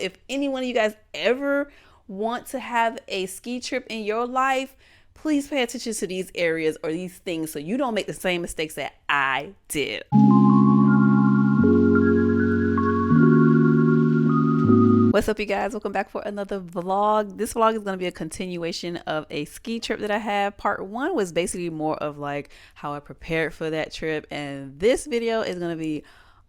If any one of you guys ever want to have a ski trip in your life, please pay attention to these areas or these things so you don't make the same mistakes that I did. What's up, you guys? Welcome back for another vlog. This vlog is going to be a continuation of a ski trip that I had. Part one was basically more of like how I prepared for that trip, and this video is going to be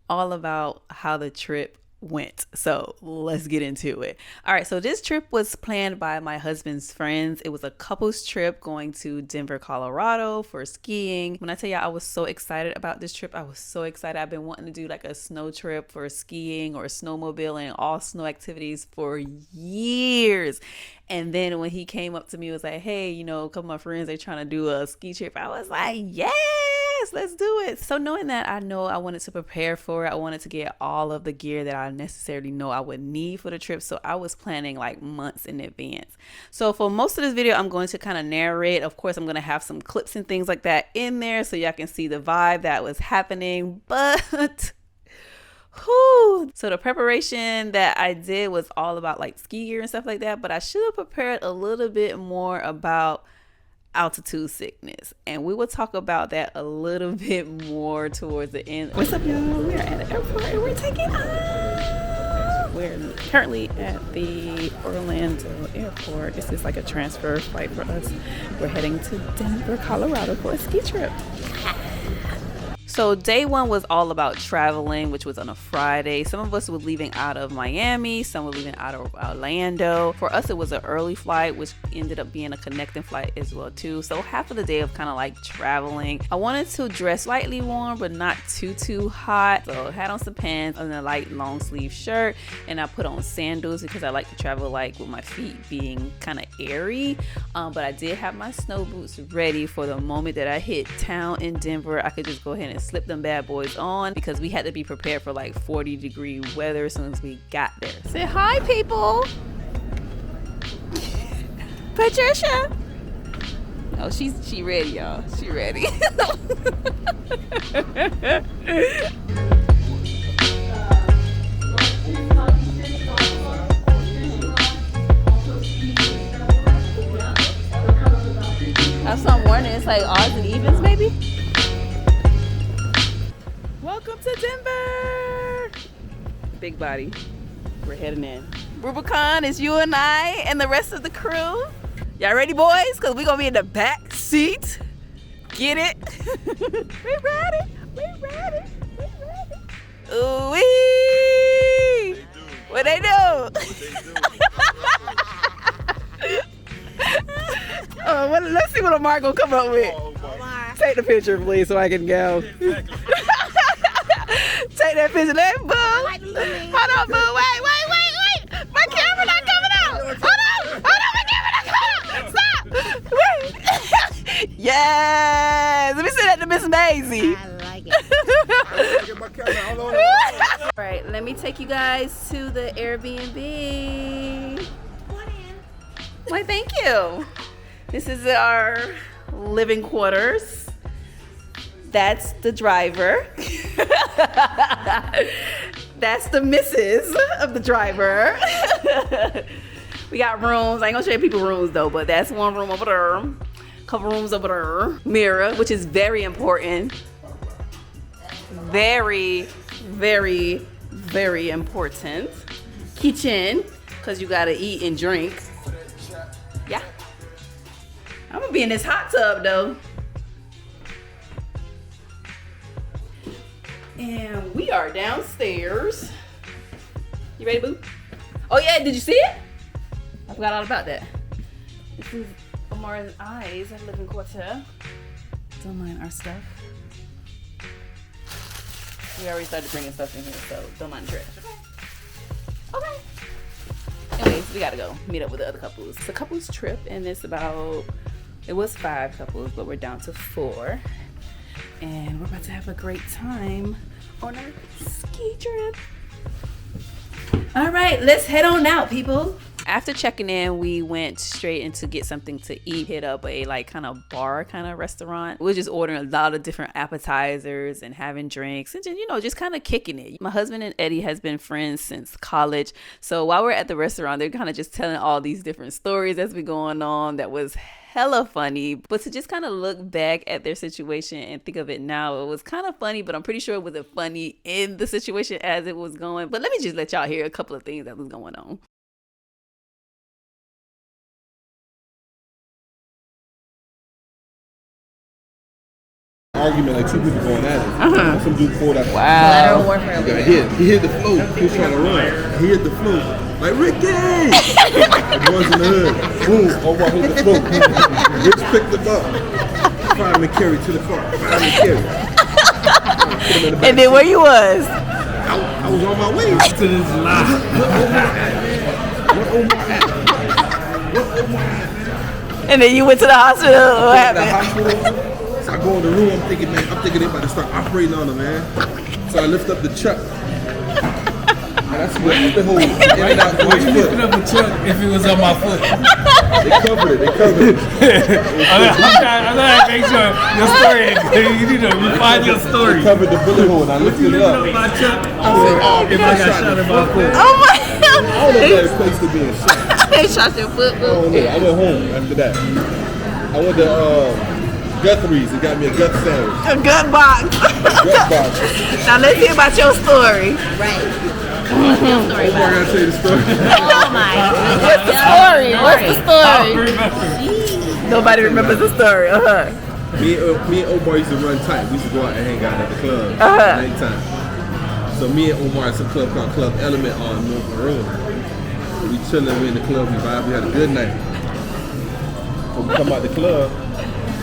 all about how the trip went. So let's get into it. All right, so this trip was planned by my husband's friends. It was a couples trip going to Denver, Colorado for skiing. When I tell y'all I was so excited about this trip, I was so excited. I've been wanting to do like a snow trip for skiing or snowmobiling, all snow activities for years. And then when he came up to me, was like, hey, you know, a couple of my friends, they're trying to do a ski trip. I was like, yes, let's do it. So knowing that, I know I wanted to prepare for it. I wanted to get all of the gear that I necessarily know I would need for the trip. So I was planning like months in advance. So for most of this video, I'm going to kind of narrate. Of course, I'm going to have some clips and things like that in there so y'all can see the vibe that was happening. But so the preparation that I did was all about like ski gear and stuff like that, but I should have prepared a little bit more about altitude sickness, and we will talk about that a little bit more towards the end. What's up, y'all? We're at the airport and we're taking off. We're currently at the Orlando airport. This is like a transfer flight for us. We're heading to Denver, Colorado for a ski trip. So day one was all about traveling, which was on a Friday. Some of us were leaving out of Miami, some were leaving out of Orlando. For us, it was an early flight, which ended up being a connecting flight as well too. So half of the day of kind of like traveling. I wanted to dress slightly warm, but not too hot. So I had on some pants and a light long sleeve shirt, and I put on sandals because I like to travel like with my feet being kind of airy. But I did have my snow boots ready for the moment that I hit town in Denver. I could just go ahead and slip them bad boys on because we had to be prepared for like 40-degree weather as soon as we got there. Say hi, people. Patricia. Oh, she ready, y'all. She ready. Have some warning. It's like odds and evens, maybe. Welcome to Denver. Big body. We're heading in. Rubicon is you and I and the rest of the crew. Y'all ready, boys? Because we're going to be in the back seat. Get it? We ready. We ready. We ready. Ooh-wee. What they do? Let's see what Omar gonna come up with. Take the picture, please, so I can go. Take that picture. Let boo. Hold on, boo. Wait. My camera not coming out. Hold on. My camera not coming out. Stop. Wait. Yes. Let me say that to Miss Maisie. I like it. All right, let me take you guys to the Airbnb. Why, thank you. This is our living quarters. That's the driver. That's the missus of the driver. We got rooms. I ain't gonna show you people rooms though, but that's one room over there. Couple rooms over there. Mirror, which is very important. Very important. Kitchen, because you gotta eat and drink. Yeah. I'm gonna be in this hot tub though. And we are downstairs. You ready, boo? Oh yeah, did you see it? I forgot all about that. This is Omar's eyes at living quarter. Don't mind our stuff. We already started bringing stuff in here, so don't mind the trash. Okay. Anyways, we gotta go meet up with the other couples. It's a couples trip, and it was 5 couples, but we're down to 4. And we're about to have a great time on our ski trip. All right, let's head on out, people. After checking in, we went straight in to get something to eat, hit up a like kind of bar kind of restaurant. We were just ordering a lot of different appetizers and having drinks and just, just kind of kicking it. My husband and Eddie has been friends since college. So while we're at the restaurant, they're kind of just telling all these different stories that's been going on that was hella funny. But to just kind of look back at their situation and think of it now, it was kind of funny, but I'm pretty sure it wasn't funny in the situation as it was going. But let me just let y'all hear a couple of things that was going on. Argument, like two people going at it. Some dude pulled out. Wow. He hit the float. He was trying to run. He hit the float. Like, Ricky! The boys in the hood. Boom. Omar hit the float. Rich picked him up. Fireman carried to the car. Fireman carried. And then where you was? I was on my way. To this lie. What Omar at? And then you went to the hospital. What happened? So I go in the room, I'm thinking they about to start operating on him, man. So I lift up the truck. And I see the hole in and out through his foot. Lift up the truck if it was on my foot. They covered it. I'm trying to make sure your story, you need to refine your story. They covered the bullet hole and I lifted it up. My truck, if I got shot in my foot. Oh my I don't know if that place to be in shot. They shot your foot. I don't know. I went home after that. I went to Guthrie's and got me a gut sandwich. A gut box. Gut box. Now let's hear about your story. Right. Oh, I gotta tell you the story. Oh my God. What's the story? What's the story? Nobody remembers the story. Me and Omar used to run tight. We used to go out and hang out at the club at nighttime. So me and Omar at some club called Club Element on North Maroon. We chilling, we in the club, we vibe, we had a good night. So we come out the club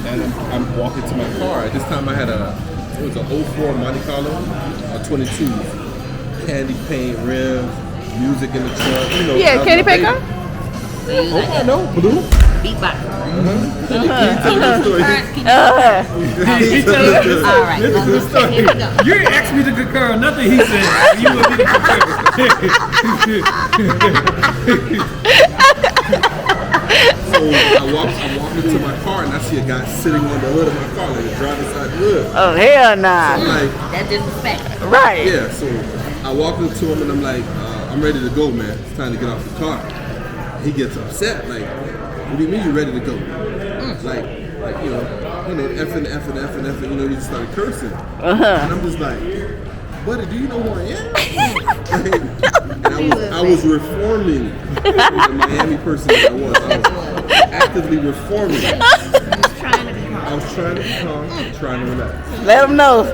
and I'm walking to my car. At this time I had it was an 04 Monte Carlo, a 22, candy paint rims, music in the trunk. Yeah, candy paint car? Oh, I know, blue. Beatbox. All right. Here we go. You didn't ask me to concur on nothing he said. You want me to concur. So I'm walking to my car and I see a guy sitting on the hood of my car, like the driver's side hood. Oh, hell nah. So I'm like, That's disrespect. Right. yeah, so I walk up to him and I'm like, I'm ready to go, man. It's time to get off the car. He gets upset, like, what do you mean you're ready to go? Like, effing, he just started cursing. And I'm just like, buddy, do you know who I am? And I was reforming the Miami person that I was. I was actively reforming. I was trying to be calm, trying to relax. Let them know.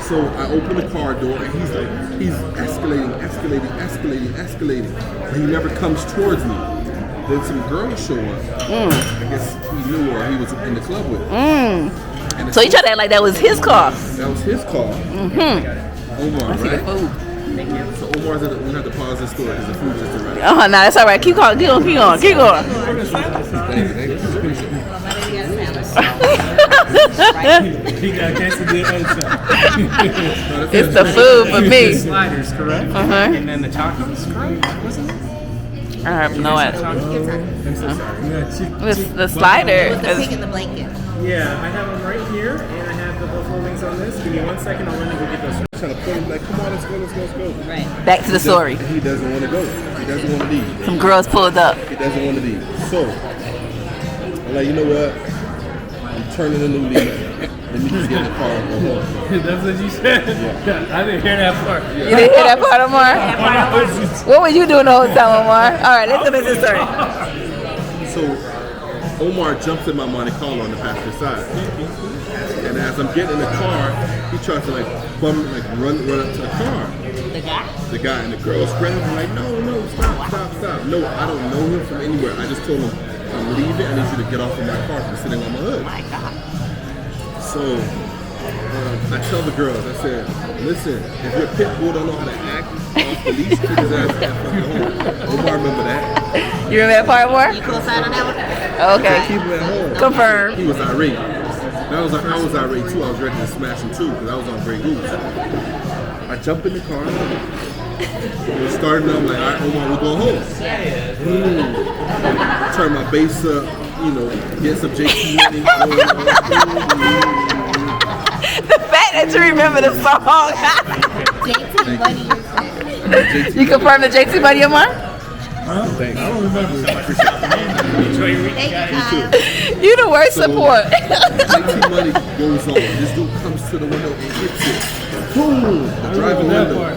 So I open the car door and he's escalating. But he never comes towards me. Then some girls show up. I guess he knew or he was in the club with. And So you tried to act like that was his car. that was his car. Omar, right? So Omar's at we have to pause this story because the food just arrived. Nah, that's all right. Keep going. Thank you. He got quesadilla and It's the food for me. sliders, correct? And then the chocolates, correct? Wasn't it? I have no idea. I'm so sorry. It's the slider. The pig in the blanket. Yeah, I have them right here, and I have the buffalo wings on this. Give me 1 second, I'll run and go get those. Trying to point him like, come on, let's go. Right. Back to the story. He doesn't want to go. He doesn't want to leave. Some girls pulled up. He doesn't want to leave. So I'm like, you know what? I'm turning a new leaf. Let me just get in the car and go home. That's what you said? Yeah. I didn't hear that part. You didn't hear that part, Omar? What were you doing the whole time, Omar? All right, let's finish this story. So Omar jumps in my Monte Carlo on the passenger side. And as I'm getting in the car, he tries to run up to the car. The guy? The guy and the girls grab him like, no, stop. No, I don't know him from anywhere. I just told him, I'm leaving. I need you to get off of my car from sitting on my hood. Oh my God. So I tell the girls, I said, listen, if your pit bull don't know how to act off the leash, keep his ass at home. Omar, remember that? You remember that part, Omar? You co-sign on that one? Okay. Keep him at home. Confirmed. He was irate. I was irate too. I was ready to smash him too because I was on Grey Goose. I jump in the car We're starting up, I'm like, all right, Omar, we're going home. Turn my bass up, you know, get some JT money. The fact that you remember the song. JT Money is You confirm the JT Money of mine? Thanks. I don't remember. Thank you, You the worst support. JT money goes on. This dude comes to the window and hits it. Boom! The driving That window. part.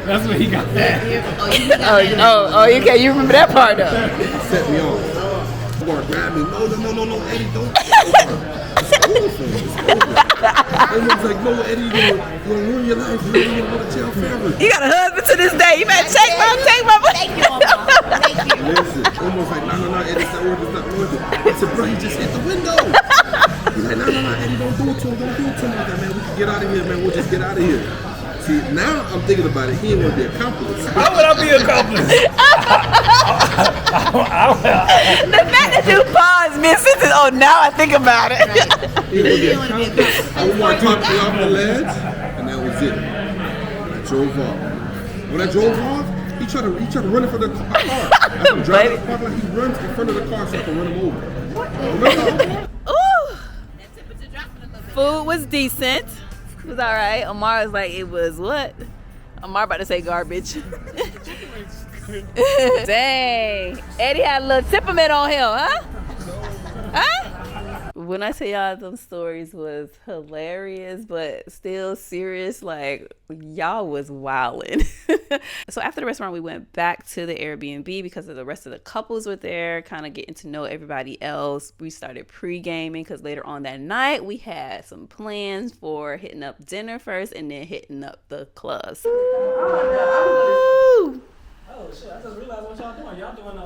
That's what he got that. Oh, okay. You remember that part though. Set me off. Omar grabbed me. No, Eddie, don't. It's over. Omar's like, no, Eddie, you're gonna ruin your life. You're gonna go to jail forever. You got a husband to this day. You better take my Thank you, Mama. Thank you. Listen, Omar's like, no, Eddie, it's not worth it. I said, bro, he just hit the window. He's like, no, Eddie, don't do it to him. Don't do it to him like that, man. We can get out of here, man. We'll just get out of here. See, now I'm thinking about it. He ain't want to be accomplice. How would I be accomplice? The fact that you paused mid-sentence, oh, now I think about it. He ain't want to be accomplice. Omar talked me off the ledge, and that was it. And I drove off. When I drove off, he tried to run in front of the car. After driving the car, like he runs in front of the car so I can run him over. Remember? Ooh. Food was decent. It was all right. Omar was like, it was what? Omar about to say garbage. Dang. Eddie had a little temperament on him, huh? Huh? When I tell y'all them stories was hilarious, but still serious, like y'all was wildin'. So after the restaurant, we went back to the Airbnb because of the rest of the couples were there, kind of getting to know everybody else. We started pre-gaming because later on that night, we had some plans for hitting up dinner first and then hitting up the clubs. Ooh. Oh shit! I just realized what y'all doing. Y'all doing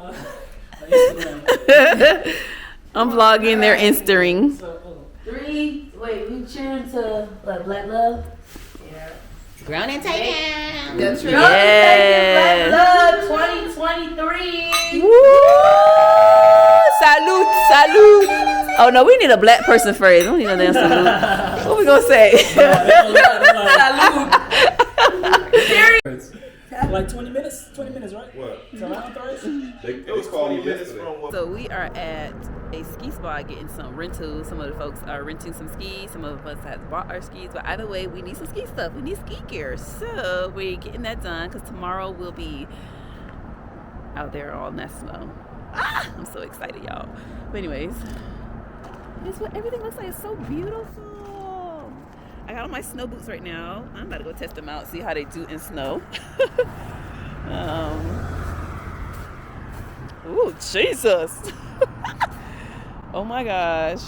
Instagram. I'm vlogging their Instaring. We cheering to like Black Love. Yeah. Grown and taken. That's right. Yes. Black Love 2023. Woo! Salute. Oh no, we need a black person phrase. I don't need no damn salute. What we gonna say? Salute. Like 20 minutes, right? What? So around 30? It was called yesterday. So we are at a ski spot getting some rentals. Some of the folks are renting some skis. Some of us have bought our skis. But either way, we need some ski stuff. We need ski gear. So we're getting that done because tomorrow we'll be out there all in that snow. I'm so excited, y'all. But anyways, this is what everything looks like. It's so beautiful. I got on my snow boots right now. I'm about to go test them out, see how they do in snow. Ooh, Jesus. Oh my gosh.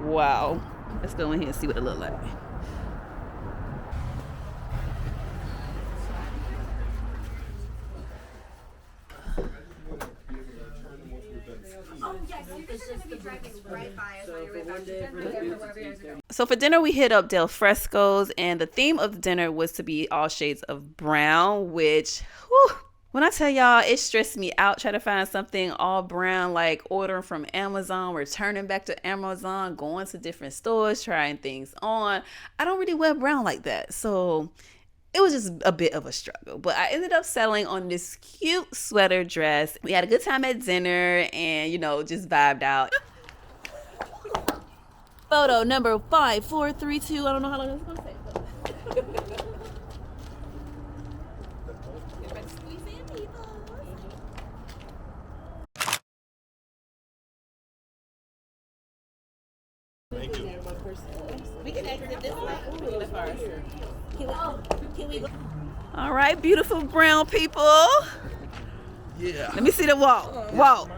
Wow. Let's go in here and see what it looks like. So for dinner, we hit up Del Fresco's, and the theme of the dinner was to be all shades of brown, which, whew, when I tell y'all, it stressed me out trying to find something all brown, like ordering from Amazon, returning back to Amazon, going to different stores, trying things on. I don't really wear brown like that, so it was just a bit of a struggle, but I ended up settling on this cute sweater dress. We had a good time at dinner and, you know, just vibed out. Photo number 5432. I don't know how long it's going to take. Everybody squeeze in, people. Thank you. We can exit this way. Can we go? All right, beautiful brown people. Yeah. Let me see the walk. Walk.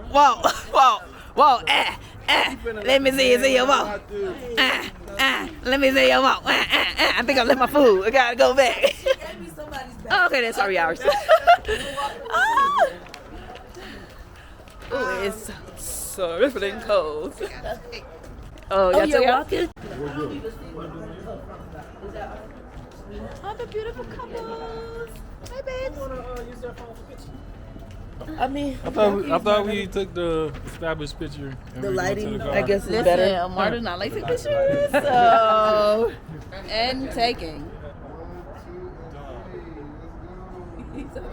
Let me see you see your walk. Let me see your walk. I think I left my food. I gotta go back. Oh, okay, that's 3 hours. Oh, it's so rippling cold. Oh, you're walking? All the beautiful couples. Hi, babes. I mean, I thought we took the established picture. And the we went to lighting, car. I guess, is Listen, better. Omar does not like take pictures, so and taking. And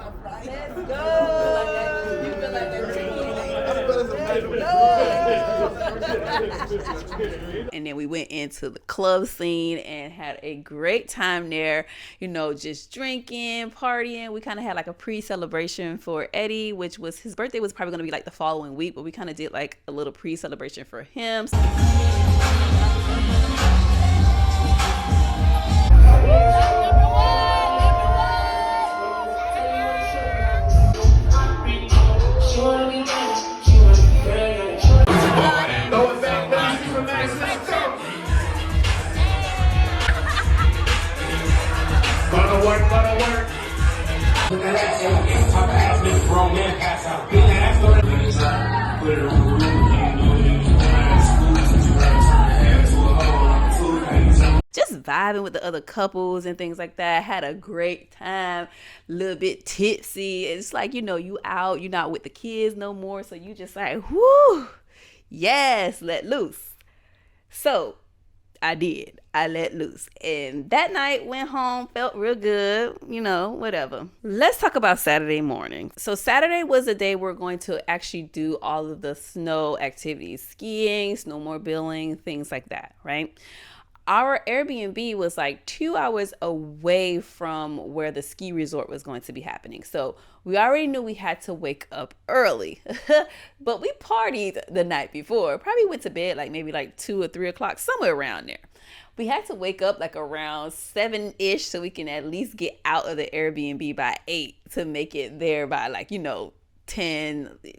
then we went into the club scene and had a great time there, just drinking, partying. We kind of had like a pre-celebration for Eddie, which was his birthday was probably going to be like the following week, but we kind of did like a little pre-celebration for him. Just vibing with the other couples and things like that. Had a great time, a little bit tipsy. It's like, you out, you're not with the kids no more. So you just like, whoo, yes, let loose. So I did. I let loose. And that night went home, felt real good, whatever. Let's talk about Saturday morning. So Saturday was the day we're going to actually do all of the snow activities, skiing, snowmobiling, things like that, right? Our Airbnb was like 2 hours away from where the ski resort was going to be happening. So we already knew we had to wake up early, but we partied the night before. Probably went to bed like maybe like 2 or 3 o'clock, somewhere around there. We had to wake up like around 7-ish so we can at least get out of the Airbnb by 8 to make it there by like, 10,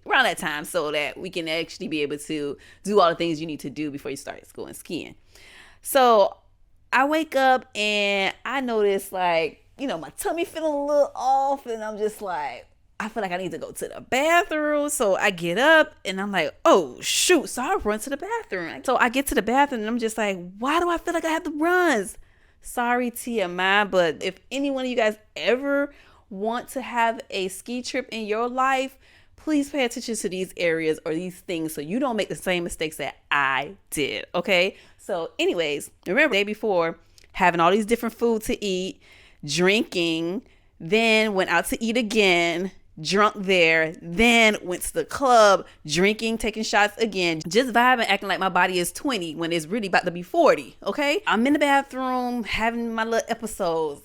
around that time, so that we can actually be able to do all the things you need to do before you start going skiing. So I wake up and I notice like, my tummy feeling a little off, and I'm just like, I feel like I need to go to the bathroom. So I get up and I'm like, oh shoot. So I run to the bathroom. So I get to the bathroom and I'm just like, why do I feel like I have the runs? Sorry, TMI, but if any one of you guys ever want to have a ski trip in your life, please pay attention to these areas or these things so you don't make the same mistakes that I did, okay? So anyways, remember the day before, having all these different food to eat, drinking, then went out to eat again, drunk there, then went to the club, drinking, taking shots again, just vibing, acting like my body is 20 when it's really about to be 40, okay? I'm in the bathroom having my little episodes.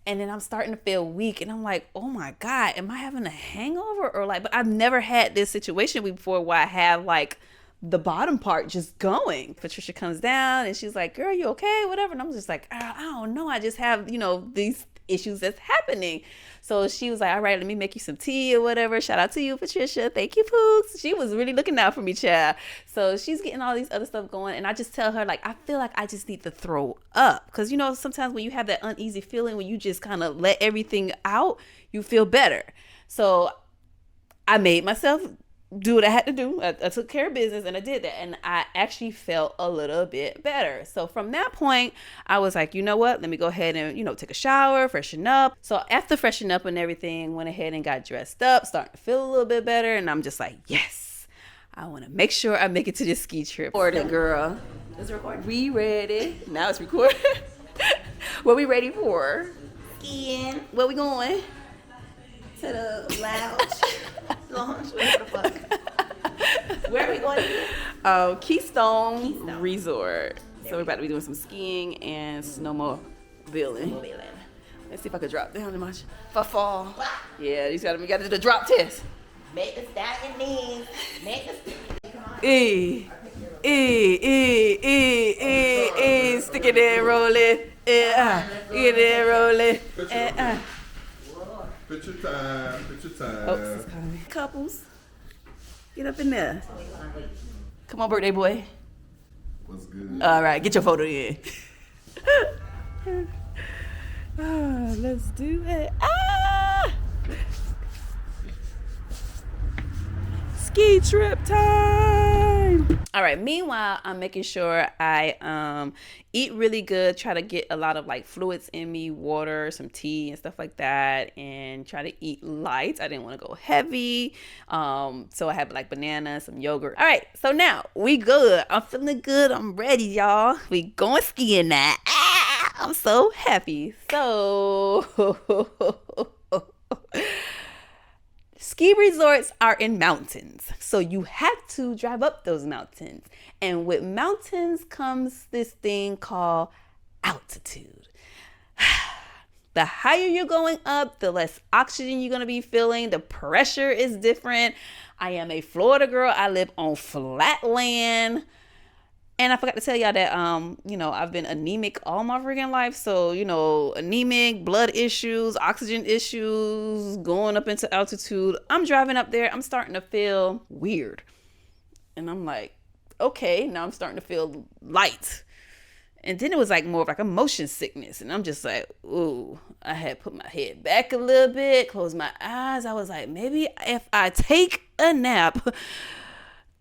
And then I'm starting to feel weak. And I'm like, oh my God, am I having a hangover? But I've never had this situation before where I have like the bottom part just going. Patricia comes down and she's like, girl, you okay? Whatever. And I'm just like, I don't know. I just have, these issues that's happening. So she was like, all right, let me make you some tea or whatever. Shout out to you, Patricia. Thank you, Pooks. She was really looking out for me, child. So she's getting all these other stuff going. And I just tell her, like, I feel like I just need to throw up. Because, sometimes when you have that uneasy feeling, when you just kind of let everything out, you feel better. So I made myself do what I had to do. I took care of business and I did that. And I actually felt a little bit better. So from that point, I was like, you know what? Let me go ahead and, take a shower, freshen up. So after freshening up and everything, went ahead and got dressed up, starting to feel a little bit better. And I'm just like, yes, I want to make sure I make it to this ski trip. Recording, girl. It's recording. We ready. Now it's recording. What we ready for? Skiing. Where we going? To the lounge. Whatever the fuck. Where are we going? Keystone Resort. So we're about to be doing some skiing and snowmobiling. Let's see if I could drop down much. If I fall. Yeah, we got to do the drop test. Make the stallion knees. Make the Stick it there, roll it. Get it, roll it. Picture time. Oh, it's calling me. Couples, get up in there. Come on, birthday boy. What's good? All right, get your photo in. Let's do it. Ski trip time. All right, meanwhile, I'm making sure I eat really good, try to get a lot of like fluids in me, water, some tea and stuff like that, and try to eat light. I didn't want to go heavy. So I have like banana, some yogurt. All right, so now we good. I'm feeling good. I'm ready, y'all. We going skiing now. I'm so happy. So ski resorts are in mountains. So you have to drive up those mountains. And with mountains comes this thing called altitude. The higher you're going up, the less oxygen you're going to be feeling. The pressure is different. I am a Florida girl. I live on flat land. And I forgot to tell y'all that, I've been anemic all my freaking life. So, anemic, blood issues, oxygen issues, going up into altitude. I'm driving up there. I'm starting to feel weird. And I'm like, okay, now I'm starting to feel light. And then it was like more of like a motion sickness. And I'm just like, ooh, I had put my head back a little bit, closed my eyes. I was like, maybe if I take a nap,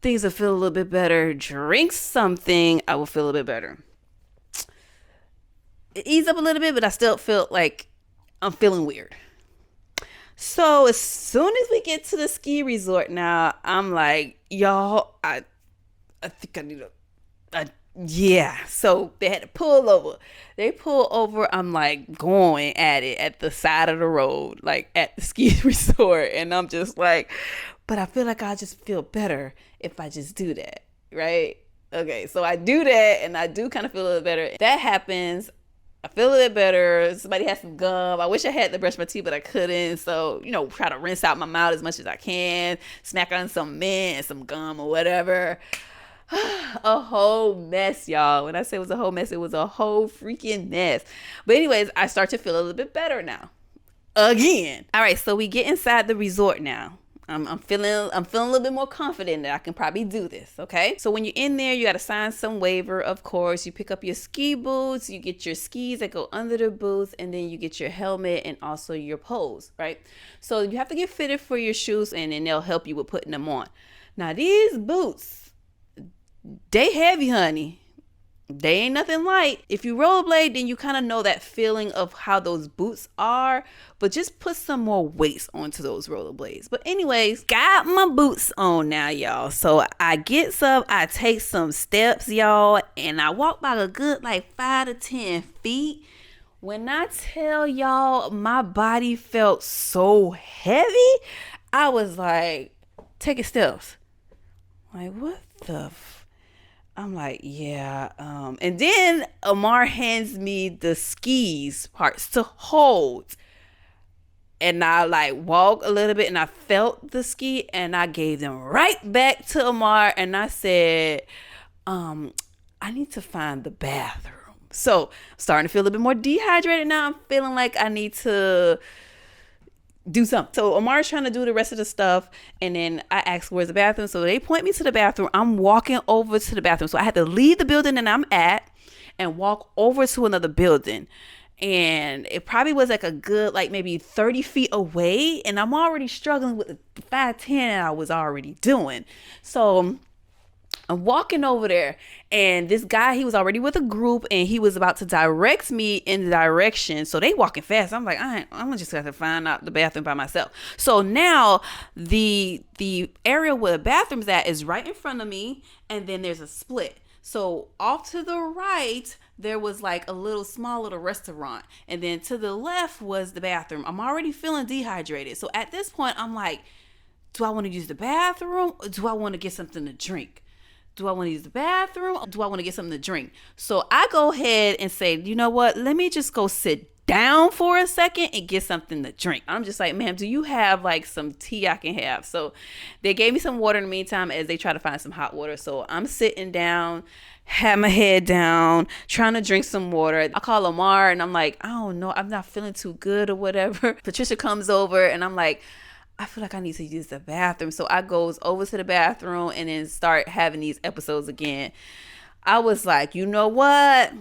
things will feel a little bit better. Drink something, I will feel a bit better. It eased up a little bit, but I still feel like I'm feeling weird. So as soon as we get to the ski resort now, I'm like, y'all, I think I need yeah. So they had to pull over. They pull over. I'm like going at it at the side of the road, like at the ski resort. And I'm just like, but I feel like I just feel better if I just do that, right? Okay, so I do that and I do kind of feel a little better. That happens. I feel a little better. Somebody has some gum. I wish I had to brush my teeth, but I couldn't. So, try to rinse out my mouth as much as I can. Smack on some mint and some gum or whatever. A whole mess, y'all. When I say it was a whole mess, it was a whole freaking mess. But anyways, I start to feel a little bit better now. Again. All right, so we get inside the resort now. I'm feeling a little bit more confident that I can probably do this, okay? So when you're in there, you got to sign some waiver, of course. You pick up your ski boots, you get your skis that go under the boots, and then you get your helmet and also your poles, right? So you have to get fitted for your shoes, and then they'll help you with putting them on. Now, these boots, they heavy, honey. They ain't nothing light. If you rollerblade, then you kind of know that feeling of how those boots are, but just put some more weights onto those rollerblades. But anyways, got my boots on now, y'all. So I take some steps, y'all, and I walk by a good 5 to 10 feet. When I tell y'all my body felt so heavy, I was like, taking steps. Like, what the I'm like, yeah. And then Amar hands me the skis parts to hold. And I walk a little bit and I felt the ski and I gave them right back to Amar. And I said, I need to find the bathroom. So starting to feel a little bit more dehydrated now. I'm feeling like I need to do something. So Amar's trying to do the rest of the stuff, and then I ask where's the bathroom. So they point me to the bathroom. I'm walking over to the bathroom. So I had to leave the building that I'm at and walk over to another building. And it probably was a good maybe 30 feet away. And I'm already struggling with the 5'10" I was already doing. So I'm walking over there, and this guy, he was already with a group, and he was about to direct me in the direction. So they walking fast. I'm like, I'm just going to find out the bathroom by myself. So now the area where the bathroom's at is right in front of me, and then there's a split. So off to the right, there was a small little restaurant, and then to the left was the bathroom. I'm already feeling dehydrated. So at this point, I'm like, do I want to use the bathroom, or do I want to get something to drink? Do I want to use the bathroom? Or do I want to get something to drink? So I go ahead and say, you know what? Let me just go sit down for a second and get something to drink. I'm just like, ma'am, do you have some tea I can have? So they gave me some water in the meantime as they try to find some hot water. So I'm sitting down, had my head down, trying to drink some water. I call Lamar and I'm like, I don't know, I'm not feeling too good or whatever. Patricia comes over and I'm like, I feel like I need to use the bathroom. So I goes over to the bathroom and then start having these episodes again. I was like, you know what?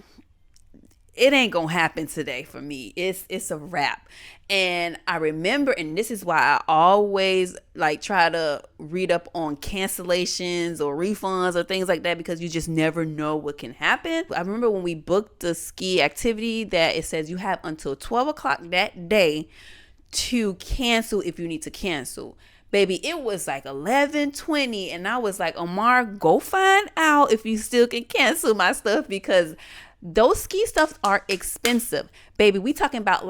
It ain't gonna happen today for me. It's a wrap. And I remember, and this is why I always try to read up on cancellations or refunds or things like that, because you just never know what can happen. I remember when we booked the ski activity that it says you have until 12 o'clock that day to cancel if you need to cancel. Baby, it was 11:20 and I was like, Omar, go find out if you still can cancel my stuff, because those ski stuffs are expensive. Baby, we talking about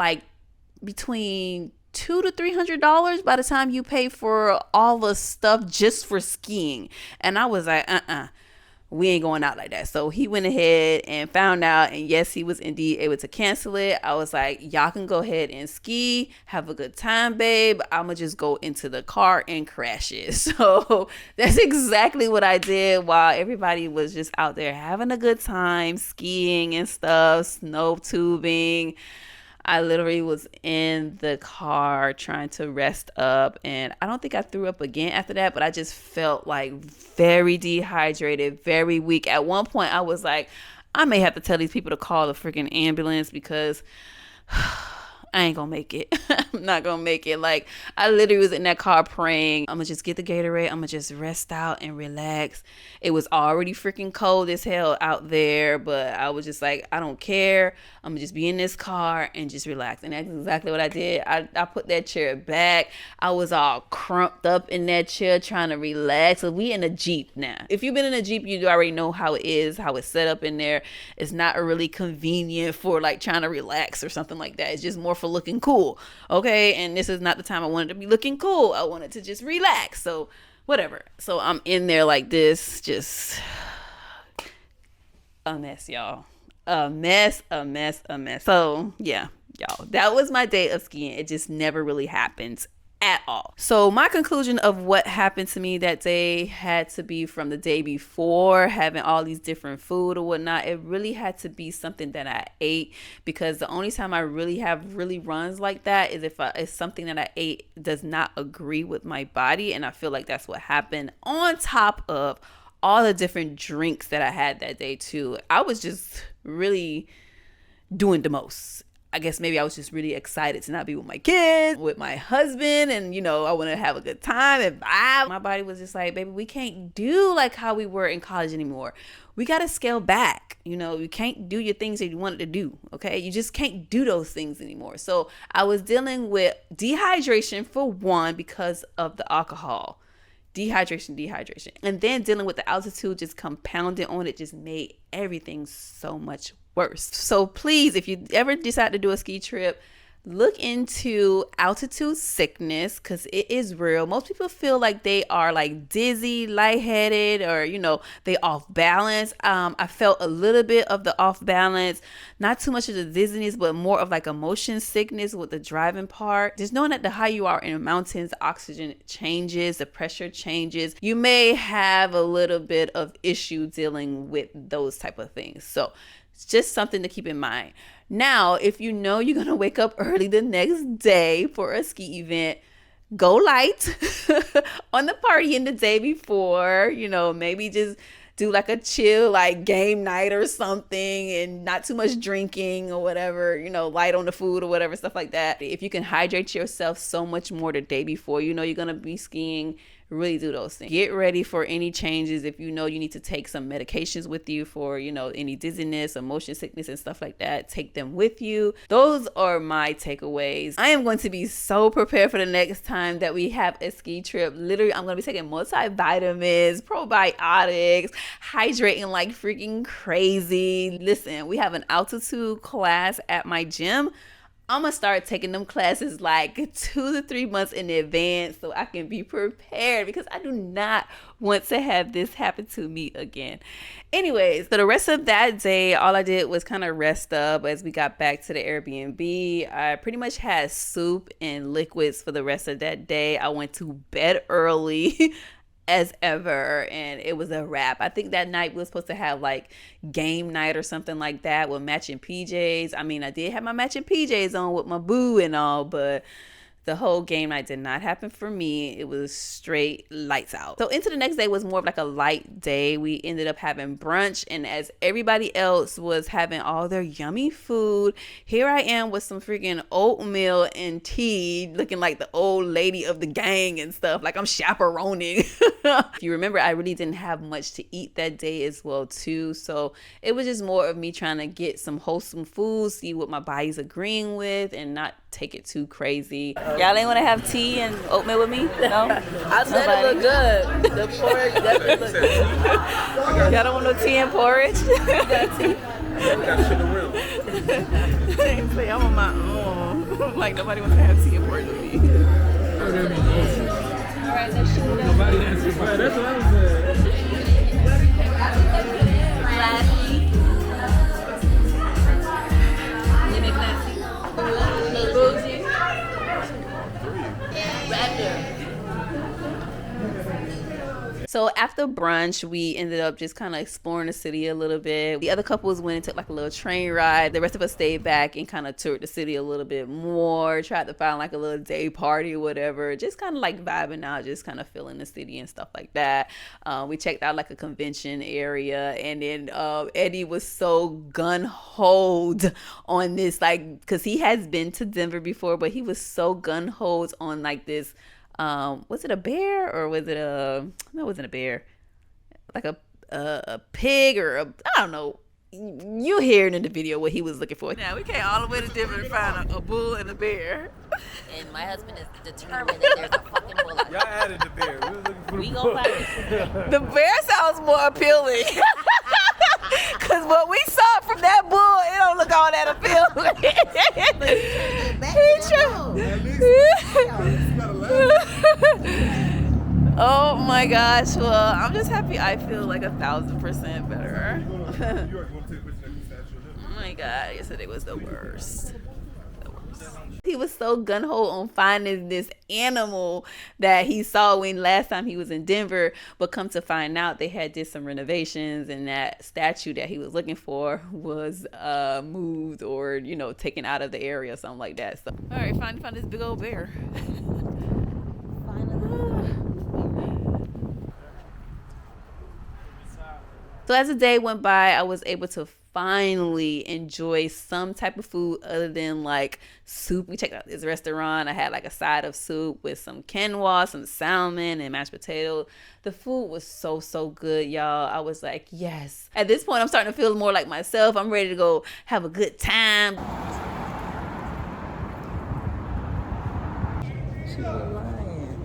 between $200 to $300 by the time you pay for all the stuff just for skiing. And I was like, we ain't going out like that. So he went ahead and found out, and yes, he was indeed able to cancel it. I was like, y'all can go ahead and ski, have a good time, babe. I'ma just go into the car and crash it. So that's exactly what I did while everybody was just out there having a good time, skiing and stuff, snow tubing. I literally was in the car trying to rest up, and I don't think I threw up again after that, but I just felt like very dehydrated, very weak. At one point I was like, I may have to tell these people to call the freaking ambulance because I ain't gonna make it. I'm not gonna make it. Like, I literally was in that car praying, I'm gonna just get the Gatorade, I'm gonna just rest out and relax. It was already freaking cold as hell out there, but I was just like, I don't care. I'm gonna just be in this car and just relax. And that's exactly what I did. I put that chair back. I was all crumped up in that chair trying to relax. So we in a Jeep now. If you've been in a Jeep, you already know how it is, how it's set up in there. It's not really convenient for like trying to relax or something like that. It's just more for looking cool. Okay. And this is not the time I wanted to be looking cool. I wanted to just relax. So whatever. So I'm in there like this, just a mess, y'all. A mess. So yeah, y'all, that was my day of skiing. It just never really happens at all. So my conclusion of what happened to me that day had to be from the day before, having all these different food or whatnot. It really had to be something that I ate, because the only time I really have runs like that is if something that I ate does not agree with my body. And I feel like that's what happened, on top of all the different drinks that I had that day too. I was just really doing the most. I guess maybe I was just really excited to not be with my kids, with my husband, and I want to have a good time and vibe. My body was just like, baby, we can't do like how we were in college anymore. We got to scale back. You can't do your things that you wanted to do. Okay. You just can't do those things anymore. So I was dealing with dehydration for one, because of the alcohol. Dehydration. And then dealing with the altitude just compounded on it, just made everything so much worse. So please, if you ever decide to do a ski trip, look into altitude sickness, because it is real. Most people feel like they are like dizzy, lightheaded, or they off balance. I felt a little bit of the off balance, not too much of the dizziness, but more of like a motion sickness with the driving part. Just knowing that the higher you are in the mountains, the oxygen changes, the pressure changes. You may have a little bit of issue dealing with those type of things. So it's just something to keep in mind. Now, if you're going to wake up early the next day for a ski event, go light on the party in the day before. Maybe just do like a chill, like game night or something, and not too much drinking or whatever, light on the food or whatever, stuff like that. If you can hydrate yourself so much more the day before, you're going to be skiing, really do those things. Get ready for any changes. If you need to take some medications with you for any dizziness or motion sickness and stuff like that, take them with you. Those are my takeaways. I am going to be so prepared for the next time that we have a ski trip. Literally, I'm going to be taking multivitamins, probiotics, hydrating like freaking crazy. Listen, we have an altitude class at my gym. I'm going to start taking them classes like 2 to 3 months in advance so I can be prepared, because I do not want to have this happen to me again. Anyways, so the rest of that day, all I did was kind of rest up. As we got back to the Airbnb, I pretty much had soup and liquids for the rest of that day. I went to bed early as ever, and it was a wrap. I think that night we were supposed to have like game night or something like that with matching PJs. I mean, I did have my matching PJs on with my boo and all, but the whole game night did not happen for me. It was straight lights out. So into the next day was more of like a light day. We ended up having brunch, and as everybody else was having all their yummy food, here I am with some freaking oatmeal and tea, looking like the old lady of the gang and stuff, like I'm chaperoning. If you remember, I really didn't have much to eat that day as well too. So it was just more of me trying to get some wholesome food, see what my body's agreeing with, and not take it too crazy. Y'all ain't want to have tea and oatmeal with me? No? I said it look good. The porridge definitely look good. Y'all don't want no tea and porridge? We got sugar real. Say I'm on my own. Like nobody wants to have tea important with me. Alright, let's shoot it up. Nobody answers. Right, that's what I was saying. Classy. Limit classy. Bougie. Raptor. So after brunch, we ended up just kind of exploring the city a little bit. The other couples went and took like a little train ride. The rest of us stayed back and kind of toured the city a little bit more. Tried to find like a little day party or whatever. Just kind of like vibing out, just kind of feeling the city and stuff like that. We checked out like a convention area, and then Eddie was so gun-ho on this, like, because he has been to Denver before, but he was so gun-ho on like this. Was it a bear or was it no, it wasn't a bear, like a pig or I don't know. You hear it in the video what he was looking for. Now we came all the way to Denver to find a bull and a bear. And my husband is determined that there's a fucking bull out there. Y'all added the bear. We was looking for We the gonna bull. find it. The bear sounds more appealing. Cause what we saw from that bull, it don't look all that appealing. Oh my gosh, well, I'm just happy I feel like 1,000% better. Oh my god, yesterday was the worst. He was so gun-ho on finding this animal that he saw when last time he was in Denver, but come to find out they had did some renovations and that statue that he was looking for was moved or, you know, taken out of the area or something like that. So, all right, finally found this big old bear. So as the day went by, I was able to finally enjoy some type of food other than like soup. We checked out this restaurant. I had like a side of soup with some quinoa, some salmon, and mashed potato. The food was so good, y'all. I was like, yes. At this point, I'm starting to feel more like myself. I'm ready to go have a good time. She's a lion.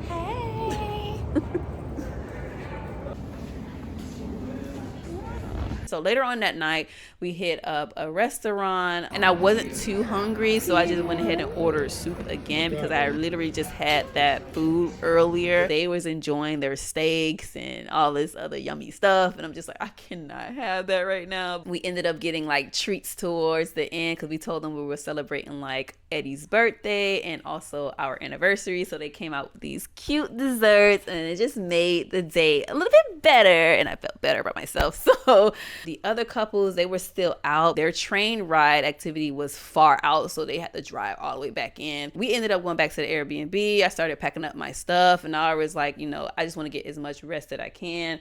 Hey. So later on that night, we hit up a restaurant and I wasn't too hungry. So I just went ahead and ordered soup again because I literally just had that food earlier. They was enjoying their steaks and all this other yummy stuff. And I'm just like, I cannot have that right now. We ended up getting like treats towards the end because we told them we were celebrating like Eddie's birthday and also our anniversary. So they came out with these cute desserts and it just made the day a little bit better. And I felt better about myself. So the other couples, they were still out. Their train ride activity was far out, so they had to drive all the way back in. We ended up going back to the Airbnb. I started packing up my stuff, and I was like, you know, I just want to get as much rest that I can.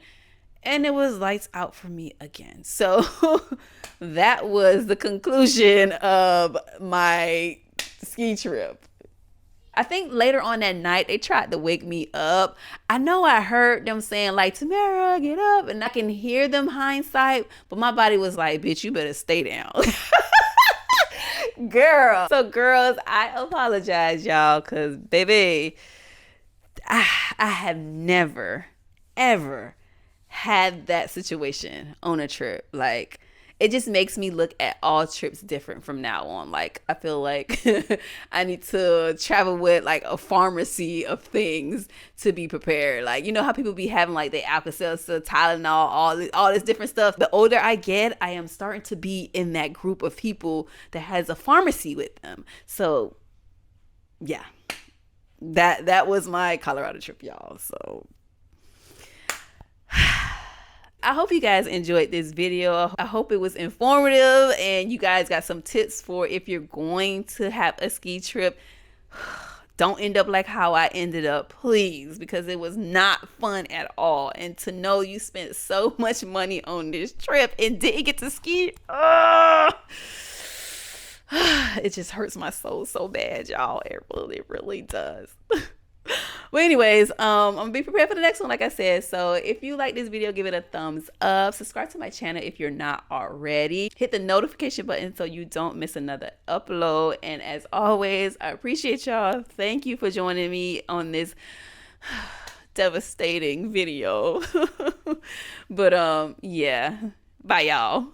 And it was lights out for me again. So that was the conclusion of my ski trip. I think later on that night, they tried to wake me up. I know I heard them saying like, Tamara, get up. And I can hear them hindsight, but my body was like, bitch, you better stay down. Girl. So girls, I apologize, y'all, because baby, I have never, ever had that situation on a trip. Like, it just makes me look at all trips different from now on. Like, I feel like I need to travel with like a pharmacy of things to be prepared. Like, you know how people be having like the Alka-Seltzer, Tylenol, all this different stuff. The older I get, I am starting to be in that group of people that has a pharmacy with them. So yeah, that was my Colorado trip, y'all. So I hope you guys enjoyed this video. I hope it was informative and you guys got some tips for if you're going to have a ski trip. Don't end up like how I ended up, please, because it was not fun at all. And to know you spent so much money on this trip and didn't get to ski, it just hurts my soul so bad, y'all. It really does. Well, anyways, I'm gonna be prepared for the next one, like I said. So if you like this video, give it a thumbs up. Subscribe to my channel if you're not already. Hit the notification button so you don't miss another upload. And as always, I appreciate y'all. Thank you for joining me on this devastating video. But yeah, bye y'all.